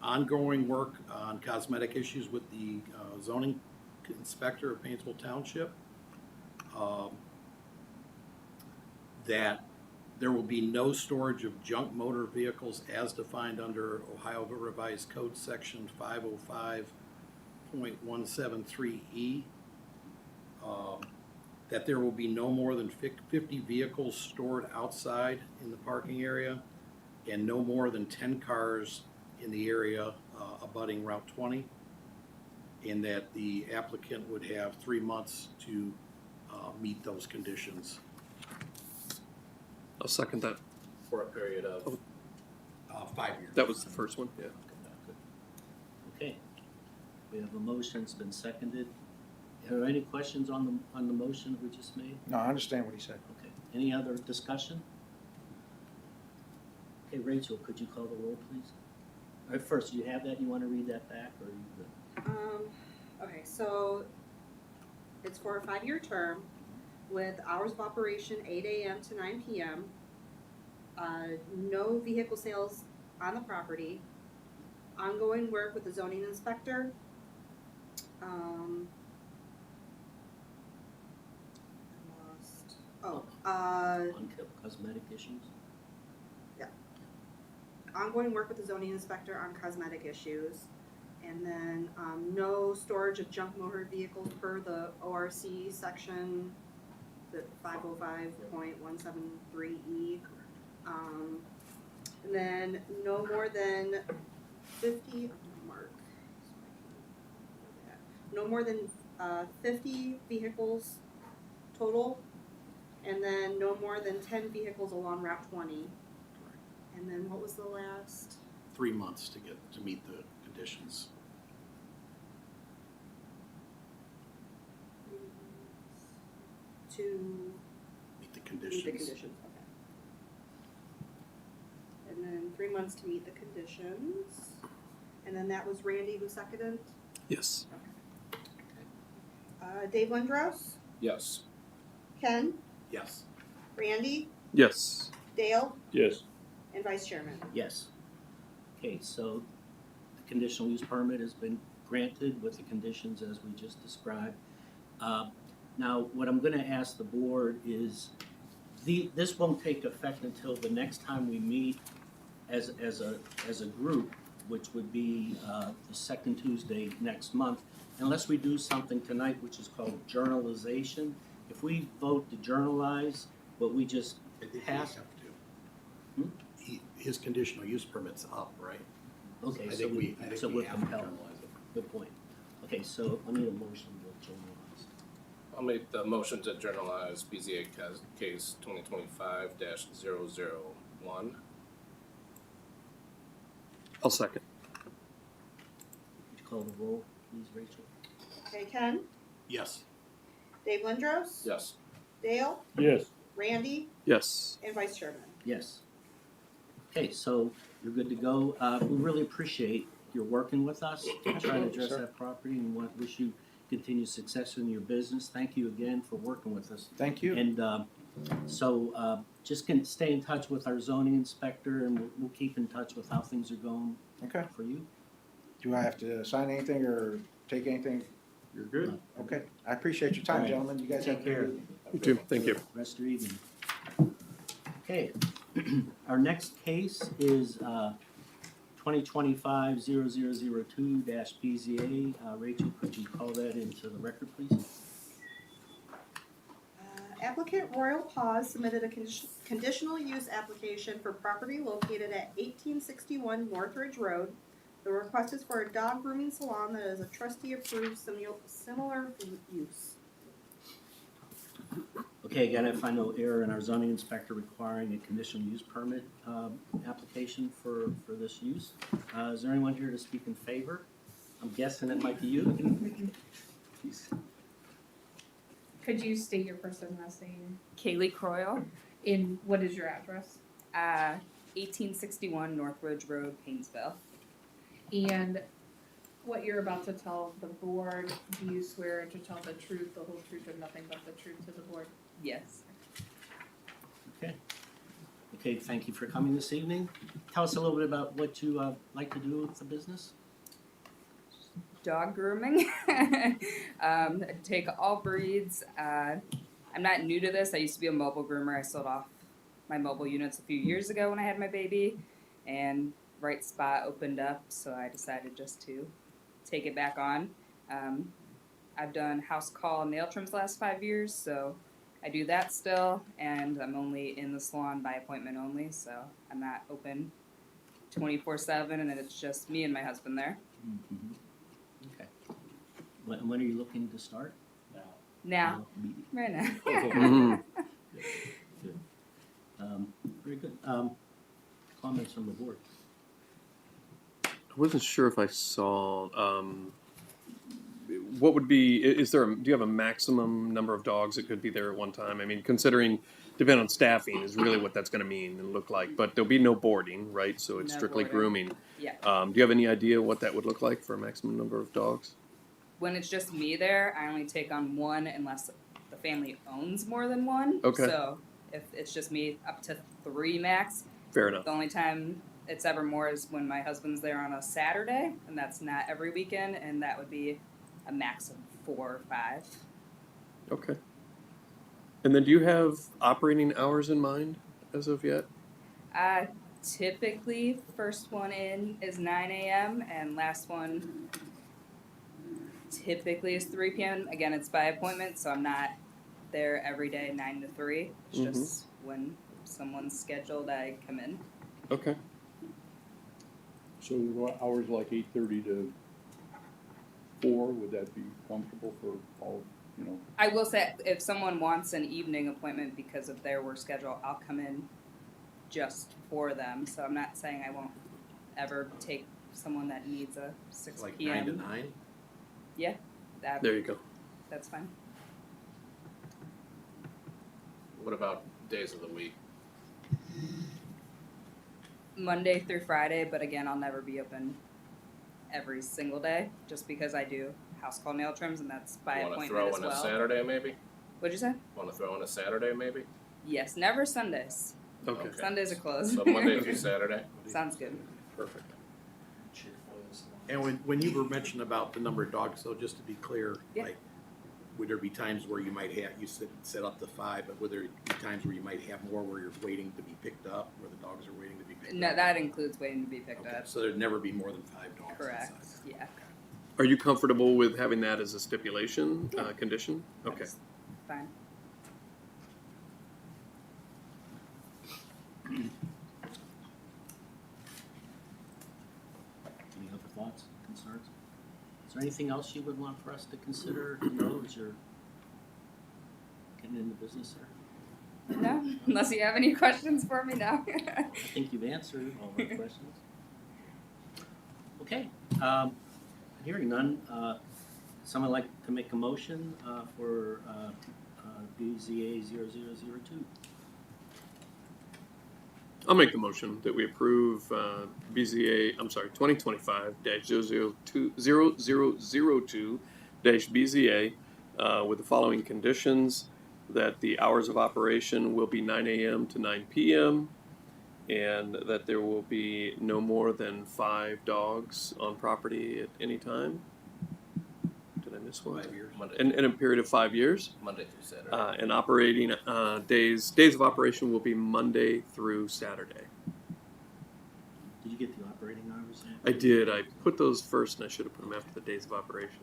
Speaker 7: Ongoing work on cosmetic issues with the zoning inspector of Painesville Township. That there will be no storage of junk motor vehicles as defined under Ohio Revised Code Section 505.173E. That there will be no more than 50 vehicles stored outside in the parking area, and no more than 10 cars in the area abutting Route 20, and that the applicant would have 3 months to meet those conditions.
Speaker 2: I'll second that.
Speaker 8: For a period of,
Speaker 7: 5 years.
Speaker 2: That was the first one, yeah.
Speaker 1: Okay, we have a motion, it's been seconded. Are there any questions on the motion we just made?
Speaker 5: No, I understand what he said.
Speaker 1: Okay, Any other discussion? Okay, Rachel, could you call the roll, please? All right, first, do you have that? You want to read that back, or are you good?
Speaker 3: Okay, so it's for a 5-year term with hours of operation 8 a.m. to 9 p.m. No vehicle sales on the property. Ongoing work with the zoning inspector.
Speaker 1: On cosmetic issues?
Speaker 3: Ongoing work with the zoning inspector on cosmetic issues. And then, no storage of junk motor vehicles per the ORC section, the 505.173E. And then no more than 50, mark, no more than 50 vehicles total, and then no more than 10 vehicles along Route 20. And then what was the last?
Speaker 7: 3 months to meet the conditions.
Speaker 3: To
Speaker 7: Meet the
Speaker 3: meet
Speaker 7: conditions.
Speaker 3: the conditions, okay. And then 3 months to meet the conditions. And then that was Randy who seconded.
Speaker 2: Yes.
Speaker 3: Dave Lindros,
Speaker 8: Yes.
Speaker 3: Ken,
Speaker 7: Yes.
Speaker 3: Randy,
Speaker 2: Yes.
Speaker 3: Dale,
Speaker 9: Yes.
Speaker 3: and Vice Chairman.
Speaker 1: Yes. Okay, so the conditional use permit has been granted with the conditions as we just described. Now, what I'm gonna ask the board is, this won't take effect until the next time we meet as a group, which would be the second Tuesday next month, unless we do something tonight, which is called journalization. If we vote to journalize what we just
Speaker 7: I think we
Speaker 1: passed,
Speaker 7: have to.
Speaker 1: Hmm?
Speaker 7: His conditional use permit's up, right?
Speaker 1: okay,
Speaker 7: I
Speaker 1: so
Speaker 7: think
Speaker 1: we,
Speaker 7: I think
Speaker 1: so
Speaker 7: we
Speaker 1: we're
Speaker 7: have to
Speaker 1: compelled.
Speaker 7: journalize it.
Speaker 1: Good point. Okay, so I need a motion to journalize.
Speaker 8: I'll make the motion to journalize BZA case 2025-001.
Speaker 2: I'll second.
Speaker 1: Would you call the roll, please, Rachel?
Speaker 3: Okay, Ken,
Speaker 7: Yes.
Speaker 3: Dave Lindros,
Speaker 8: Yes.
Speaker 3: Dale,
Speaker 9: Yes.
Speaker 3: Randy,
Speaker 2: Yes.
Speaker 3: and Vice Chairman.
Speaker 1: Yes. Okay, so you're good to go. We really appreciate your working with us to try to address
Speaker 5: Sure.
Speaker 1: that property, and wish you continued success in your business. Thank you again for working with us.
Speaker 5: Thank you.
Speaker 1: And just stay in touch with our zoning inspector, and we'll keep in touch with how things are going
Speaker 5: Okay.
Speaker 1: for you.
Speaker 5: Do I have to sign anything or take anything?
Speaker 6: You're good.
Speaker 5: Okay. I appreciate your time,
Speaker 1: All right.
Speaker 5: gentlemen. You guys have a
Speaker 1: Take
Speaker 5: good
Speaker 1: care.
Speaker 5: evening.
Speaker 2: You too. Thank you.
Speaker 1: Rest of your evening. Okay, our next case is 2025-0002-BZA. Rachel, could you call that into the record, please?
Speaker 3: Applicant Royal Paws submitted a conditional use application for property located at 1861 Northridge Road. The request is for a dog grooming salon that is a trustee-approved similar use.
Speaker 1: Okay, again, I find no error in our zoning inspector requiring a conditional use permit application for this use. Is there anyone here to speak in favor? I'm guessing it might be you. Please.
Speaker 4: Could you state your first and last name?
Speaker 10: Kaylee Croyle,
Speaker 4: In, what is your address?
Speaker 10: 1861 Northridge Road, Painesville.
Speaker 4: And what you're about to tell the board, do you swear to tell the truth, the whole truth, and nothing but the truth to the board?
Speaker 10: Yes.
Speaker 1: Okay, thank you for coming this evening. Tell us a little bit about what you like to do with the business.
Speaker 10: Dog grooming. Take all breeds. I'm not new to this. I used to be a mobile groomer. I sold off my mobile units a few years ago when I had my baby, and right spot opened up, so I decided just to take it back on. I've done house call nail trims the last 5 years, so I do that still, and I'm only in the salon by appointment only, so I'm not open 24/7, and it's just me and my husband there.
Speaker 1: Mm-hmm. Okay. When are you looking to start?
Speaker 10: Now, right now.
Speaker 2: Mhm.
Speaker 1: Good. Very good. Comments from the board?
Speaker 2: I wasn't sure if I saw. What would be? Is there? Do you have a maximum number of dogs that could be there at one time? I mean, considering depend on staffing is really what that's gonna mean and look like, but there'll be no boarding, right? So it's
Speaker 10: No
Speaker 2: strictly
Speaker 10: boarding.
Speaker 2: grooming.
Speaker 10: Yeah.
Speaker 2: Do you have any idea what that would look like for a maximum number of dogs?
Speaker 10: When it's just me there, I only take on one unless the family owns more than one.
Speaker 2: Okay.
Speaker 10: So if it's just me, up to 3 max.
Speaker 2: Fair enough.
Speaker 10: The only time it's ever more is when my husband's there on a Saturday, and that's not every weekend, and that would be a max of 4 or 5.
Speaker 2: Okay. And then do you have operating hours in mind as of yet?
Speaker 10: Typically, first one in is 9 a.m. and last one typically is 3 p.m. Again, it's by appointment, so I'm not there every day 9 to 3. It's
Speaker 2: Mhm.
Speaker 10: just when someone's scheduled, I come in.
Speaker 2: Okay.
Speaker 9: So hours like 8:30 to 4, would that be comfortable for all, you know?
Speaker 10: I will say, if someone wants an evening appointment because of their work schedule, I'll come in just for them. So I'm not saying I won't ever take someone that needs a 6
Speaker 7: Like
Speaker 10: p.m.
Speaker 7: 9 to 9?
Speaker 10: That,
Speaker 2: There you go.
Speaker 10: that's fine.
Speaker 8: What about days of the week?
Speaker 10: Monday through Friday, but again, I'll never be open every single day just because I do house call nail trims and that's by
Speaker 8: Want to
Speaker 10: appointment
Speaker 8: throw
Speaker 10: as
Speaker 8: in a
Speaker 10: well.
Speaker 8: Saturday maybe?
Speaker 10: What'd you say?
Speaker 8: Want to throw in a Saturday maybe?
Speaker 10: Yes, never Sundays.
Speaker 2: Okay.
Speaker 10: Sundays are closed.
Speaker 8: So Monday through Saturday?
Speaker 10: Sounds good.
Speaker 2: Perfect.
Speaker 7: And when you were mentioning about the number of dogs, so just to be clear,
Speaker 10: Yeah.
Speaker 7: like, would there be times where you might have, you said set up to 5, but would there be times where you might have more where you're waiting to be picked up, where the dogs are waiting to be picked
Speaker 10: No,
Speaker 7: up?
Speaker 10: that includes waiting to be picked
Speaker 7: Okay,
Speaker 10: up.
Speaker 7: so there'd never be more than 5 dogs
Speaker 10: Correct.
Speaker 7: inside.
Speaker 10: Yeah.
Speaker 2: Are you comfortable with having that as a stipulation, condition? Okay.
Speaker 10: That's fine.
Speaker 1: Any other thoughts, concerns? Is there anything else you would want for us to consider, you know, as you're getting into business there?
Speaker 10: No, unless you have any questions for me now.
Speaker 1: I think you've answered all my questions. Okay, hearing none, someone like to make a motion for BZA 0002?
Speaker 2: I'll make the motion that we approve BZA, I'm sorry, 2025-0002-BZA with the following conditions: that the hours of operation will be 9 a.m. to 9 p.m. and that there will be no more than 5 dogs on property at any time. Did I miss one?
Speaker 7: 5 years.
Speaker 8: Monday,
Speaker 2: In a period of 5 years.
Speaker 8: Monday through Saturday.
Speaker 2: And operating days of operation will be Monday through Saturday.
Speaker 1: Did you get the operating hours in?
Speaker 2: I did. I put those first, and I should have put them after the days of operation.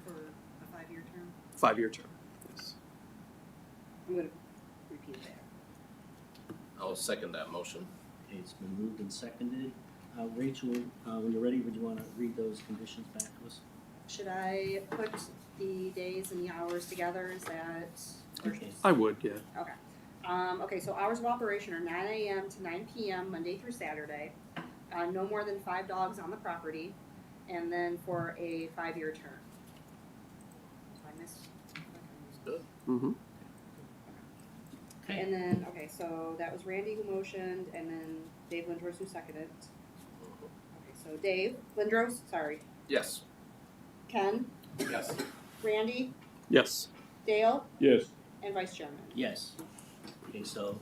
Speaker 3: For a 5-year term.
Speaker 2: 5-year term. Yes.
Speaker 3: I'm gonna repeat that.
Speaker 8: I'll second that motion.
Speaker 1: Okay, it's been moved and seconded. Rachel, when you're ready, would you want to read those conditions back to us?
Speaker 3: Should I put the days and the hours together? Is that? or-
Speaker 1: Okay.
Speaker 2: I would, yeah.
Speaker 3: Okay. Okay, so hours of operation are 9 a.m. to 9 p.m. Monday through Saturday. No more than 5 dogs on the property, and then for a 5-year term. So I missed.
Speaker 2: Mm-hmm.
Speaker 1: Okay.
Speaker 3: And then, okay, so that was Randy who motioned, and then Dave Lindros who seconded. Okay, so Dave Lindros, sorry,
Speaker 8: Yes.
Speaker 3: Ken,
Speaker 7: Yes.
Speaker 3: Randy,
Speaker 2: Yes.
Speaker 3: Dale,
Speaker 9: Yes.
Speaker 3: and Vice Chairman.
Speaker 1: Yes. Okay, so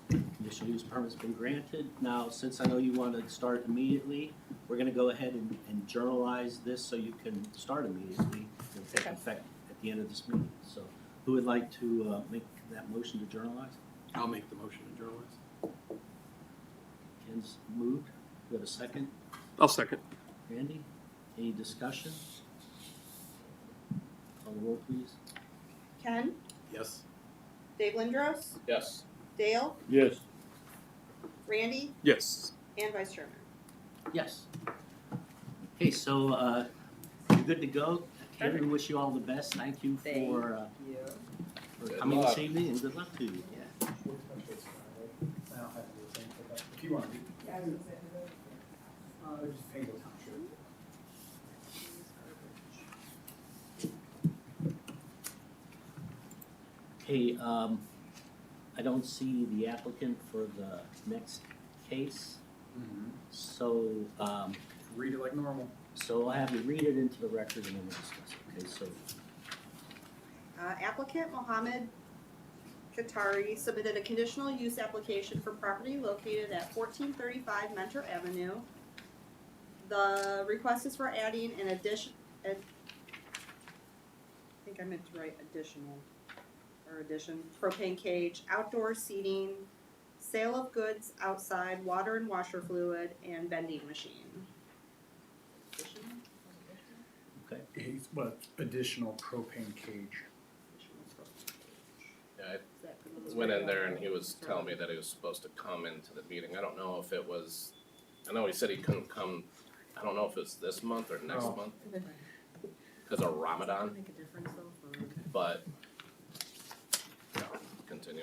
Speaker 1: conditional use permit's been granted. Now, since I know you want to start immediately, we're gonna go ahead and journalize this so you can start immediately. It'll take
Speaker 10: Okay.
Speaker 1: effect at the end of this meeting. So who would like to make that motion to journalize?
Speaker 7: I'll make the motion to journalize.
Speaker 1: Ken's moved. Do we have a second?
Speaker 2: I'll second.
Speaker 1: Randy, any discussion? Call the roll, please.
Speaker 3: Ken,
Speaker 7: Yes.
Speaker 3: Dave Lindros,
Speaker 8: Yes.
Speaker 3: Dale,
Speaker 9: Yes.
Speaker 3: Randy,
Speaker 2: Yes.
Speaker 3: and Vice Chairman.
Speaker 1: Yes. Okay, so you're good to go. Kevin, we wish you all the best. Thank you
Speaker 10: Thank
Speaker 1: for
Speaker 10: you.
Speaker 8: Good
Speaker 1: coming this
Speaker 8: luck.
Speaker 1: evening, and good luck to you.
Speaker 6: If you want to. Just pay those, I'm sure.
Speaker 1: Okay, I don't see the applicant for the next case, so,
Speaker 6: Read it like normal.
Speaker 1: so I'll have you read it into the record and then we'll discuss it, okay, so,
Speaker 3: Applicant Mohammed Qatari submitted a conditional use application for property located at 1435 Mentor Avenue. The request is for adding an addition, I think I meant to write additional, or addition, propane cage, outdoor seating, sale of goods outside, water and washer fluid, and vending machine. Additional?
Speaker 1: okay.
Speaker 6: He's what? Additional propane cage.
Speaker 8: Yeah, I went in there and he was telling me that he was supposed to come into the meeting. I don't know if it was, I know he said he couldn't come, I don't know if it's this month or next
Speaker 6: Oh.
Speaker 8: month because of Ramadan,
Speaker 3: Make a difference though for.
Speaker 8: but yeah, continue.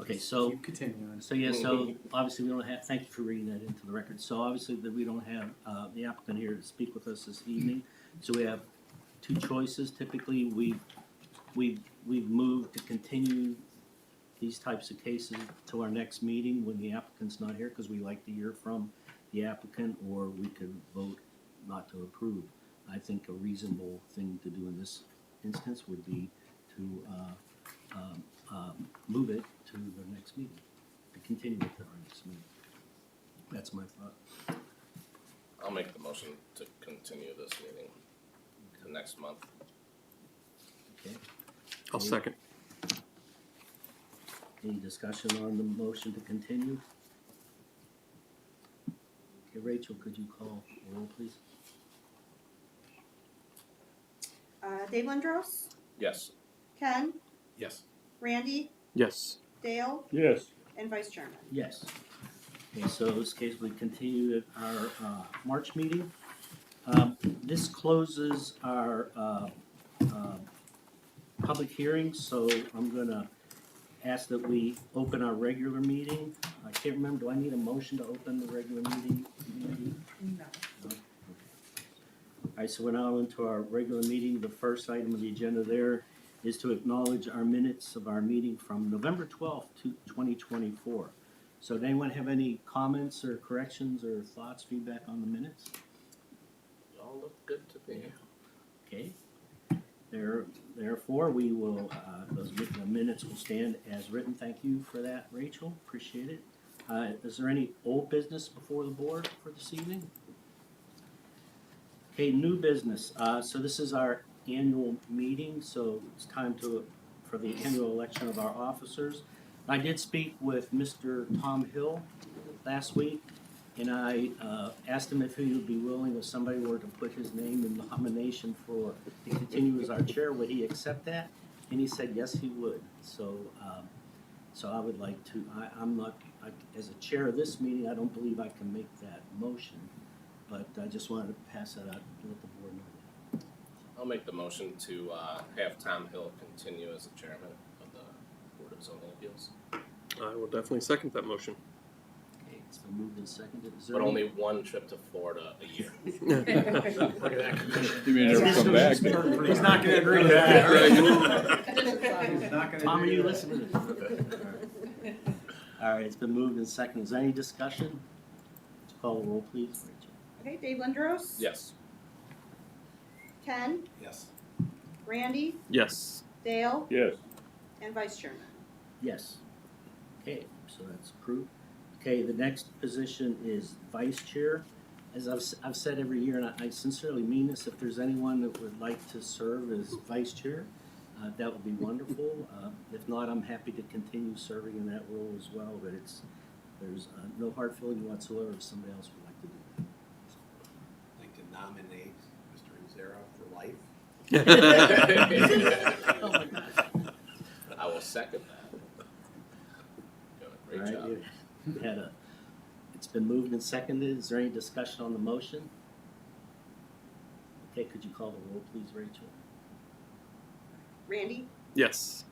Speaker 1: Okay, so,
Speaker 6: Keep continuing.
Speaker 1: so yeah, so obviously we don't have, thank you for reading that into the record. So obviously that we don't have, the applicant here to speak with us this evening. So we have two choices. Typically, we've moved to continue these types of cases to our next meeting when the applicant's not here, because we like to hear from the applicant, or we could vote not to approve. I think a reasonable thing to do in this instance would be to move it to the next meeting, to continue it to our next meeting. That's my thought.
Speaker 8: I'll make the motion to continue this meeting to next month.
Speaker 1: Okay.
Speaker 2: I'll second.
Speaker 1: Any discussion on the motion to continue? Okay, Rachel, could you call the roll, please?
Speaker 3: Dave Lindros,
Speaker 8: Yes.
Speaker 3: Ken,
Speaker 7: Yes.
Speaker 3: Randy,
Speaker 2: Yes.
Speaker 3: Dale,
Speaker 9: Yes.
Speaker 3: and Vice Chairman.
Speaker 1: Yes. Okay, so in this case, we continue at our March meeting. This closes our public hearing, so I'm gonna ask that we open our regular meeting. I can't remember, do I need a motion to open the regular meeting?
Speaker 4: No.
Speaker 1: All right, so we're now into our regular meeting. The first item of the agenda there is to acknowledge our minutes of our meeting from November 12th, 2024. So does anyone have any comments or corrections or thoughts, feedback on the minutes?
Speaker 8: Y'all look good to me.
Speaker 1: Okay. Therefore, we will, the minutes will stand as written. Thank you for that, Rachel. Appreciate it. Is there any old business before the board for this evening? Okay, new business. So this is our annual meeting, so it's time for the annual election of our officers. I did speak with Mr. Tom Hill last week, and I asked him if he would be willing, if somebody were to put his name in the nomination to continue as our chair, would he accept that? And he said yes, he would. So, so I would like to. As a chair of this meeting, I don't believe I can make that motion, but I just wanted to pass that out to let the board know that.
Speaker 8: I'll make the motion to have Tom Hill continue as the chairman of the Board of Zoning Appeals.
Speaker 2: I will definitely second that motion.
Speaker 1: Okay, it's been moved and seconded. Is there
Speaker 8: But
Speaker 1: any-
Speaker 8: only one trip to Florida a year.
Speaker 7: Look at that commission.
Speaker 9: You may never come back.
Speaker 6: He's not gonna agree to that.
Speaker 4: Right.
Speaker 6: Not gonna
Speaker 1: Tom, are
Speaker 6: agree
Speaker 1: you
Speaker 6: to that.
Speaker 1: listening? All right, it's been moved and seconded. Is there any discussion? Let's call the roll, please, Rachel.
Speaker 3: Okay, Dave Lindros.
Speaker 8: Yes.
Speaker 3: Ken,
Speaker 7: Yes.
Speaker 3: Randy,
Speaker 2: Yes.
Speaker 3: Dale,
Speaker 9: Yes.
Speaker 3: and Vice Chairman.
Speaker 1: Yes. Okay, so that's approved. Okay, the next position is vice chair. As I've said every year, and I sincerely mean this, if there's anyone that would like to serve as vice chair, that would be wonderful. If not, I'm happy to continue serving in that role as well, but there's no hard feeling whatsoever if somebody else would like to do
Speaker 7: I'd like to nominate Mr. Inzera for life.
Speaker 1: that. Oh my God.
Speaker 8: I will second that. Doing a great
Speaker 1: All right,
Speaker 8: job.
Speaker 1: we had it's been moved and seconded. Is there any discussion on the motion? Okay, could you call the roll, please, Rachel?
Speaker 3: Randy,
Speaker 2: Yes.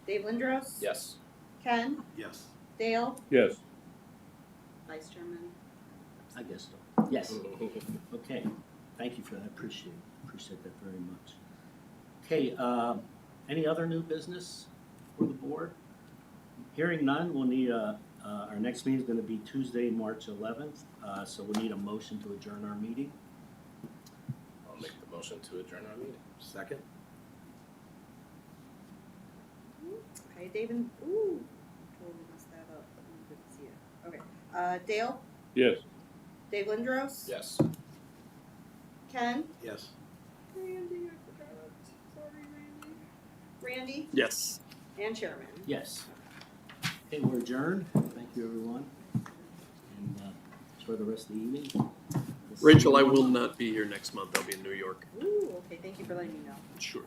Speaker 3: Dave Lindros.
Speaker 8: Yes.
Speaker 3: Ken,
Speaker 7: Yes.
Speaker 3: Dale,
Speaker 9: Yes.
Speaker 3: Vice Chairman.
Speaker 1: I guess so. Yes. Okay. Thank you for that. Appreciate that very much. Okay. Any other new business for the board? Hearing none, we'll need our next meeting is gonna be Tuesday, March 11th, so we'll need a motion to adjourn our meeting.
Speaker 8: I'll make the motion to adjourn our meeting.
Speaker 7: Second?
Speaker 3: Okay, David, totally messed that up. Didn't see it. Okay, Dale,
Speaker 9: Yes.
Speaker 3: Dave Lindros?
Speaker 8: Yes.
Speaker 3: Ken?
Speaker 7: Yes.
Speaker 3: Randy, I forgot. Sorry, Randy. Randy
Speaker 2: Yes.
Speaker 3: and Chairman.
Speaker 1: Yes. Okay, we're adjourned. Thank you, everyone. And enjoy the rest of the evening.
Speaker 2: Rachel, I will not be here next month. I'll be in New York.
Speaker 3: Ooh, okay, thank you for letting me know.
Speaker 2: Sure.